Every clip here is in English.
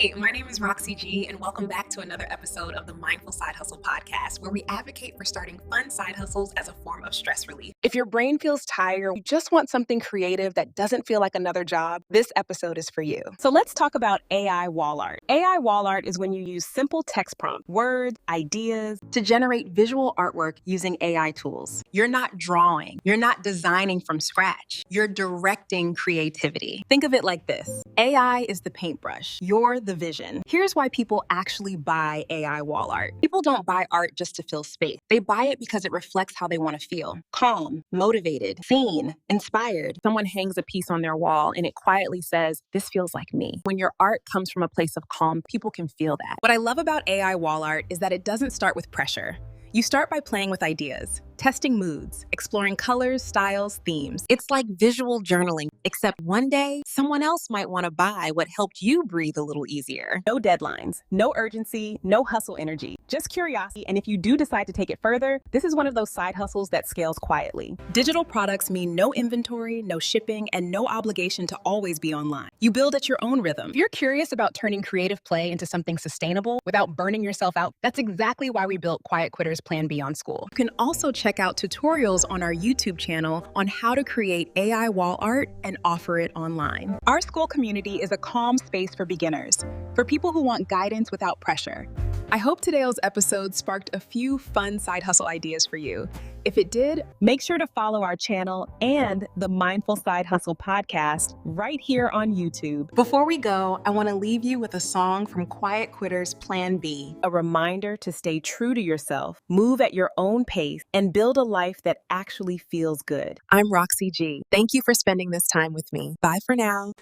Hey, my name is Roxy G, and welcome back to another episode of the Mindful Side Hustle podcast, where we advocate for starting fun side hustles as a form of stress relief. If your brain feels tired, you just want something creative that doesn't feel like another job, this episode is for you. So let's talk about AI wall art. AI wall art is when you use simple text prompts, words, ideas, to generate visual artwork using AI tools. You're not drawing. You're not designing from scratch. You're directing creativity. Think of it like this. AI is the paintbrush. You're the vision. Here's why people actually buy AI wall art. People don't buy art just to fill space. They buy it because it reflects how they want to feel. Calm, motivated, seen, inspired. Someone hangs a piece on their wall and it quietly says, "This feels like me." When your art comes from a place of calm, people can feel that. What I love about AI wall art is that it doesn't start with pressure. You start by playing with ideas, testing moods, exploring colors, styles, themes. It's like visual journaling, except one day, someone else might want to buy what helped you breathe a little easier. No deadlines, no urgency, no hustle energy, just curiosity. And if you do decide to take it further, this is one of those side hustles that scales quietly. Digital products mean no inventory, no shipping, and no obligation to always be online. You build at your own rhythm. If you're curious about turning creative play into something sustainable without burning yourself out, that's exactly why we built Quiet Quitters Plan Beyond School. You can also check out tutorials on our YouTube channel on how to create AI wall art and offer it online. Our school community is a calm space for beginners, for people who want guidance without pressure. I hope today's episode sparked a few fun side hustle ideas for you. If it did, make sure to follow our channel and the Mindful Side Hustle podcast right here on YouTube. Before we go, I want to leave you with a song from Quiet Quitters Plan B, a reminder to stay true to yourself, move at your own pace, and build a life that actually feels good. I'm Roxy G. Thank you for spending this time with me. Bye for now.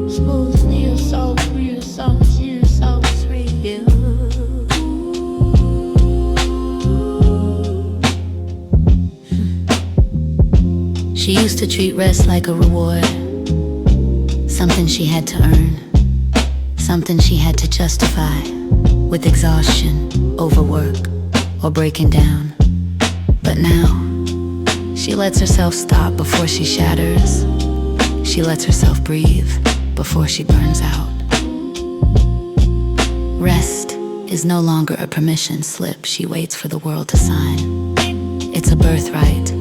Smoothly, so real, so real, so real. She used to treat rest like a reward, something she had to earn, something she had to justify with exhaustion, overwork, or breaking down. But now, she lets herself stop before she shatters. She lets herself breathe before she burns out. Rest is no longer a permission slip she waits for the world to sign. It's a birthright,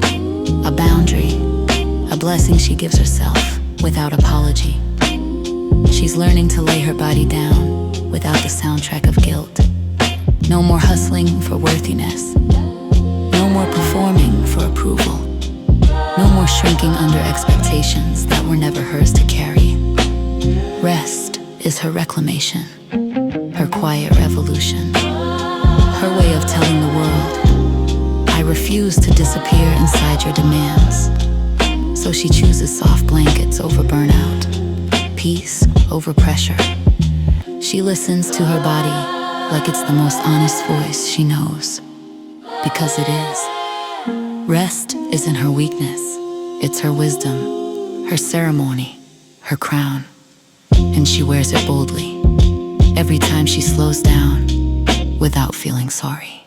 a boundary, a blessing she gives herself without apology. She's learning to lay her body down without the soundtrack of guilt. No more hustling for worthiness. No more performing for approval. No more shrinking under expectations that were never hers to carry. Rest is her reclamation, her quiet revolution, her way of telling the world, I refuse to disappear inside your demands. So she chooses soft blankets over burnout, peace over pressure. She listens to her body like it's the most honest voice she knows, because it is. Rest isn't her weakness, it's her wisdom, her ceremony, her crown. And she wears it boldly, every time she slows down without feeling sorry.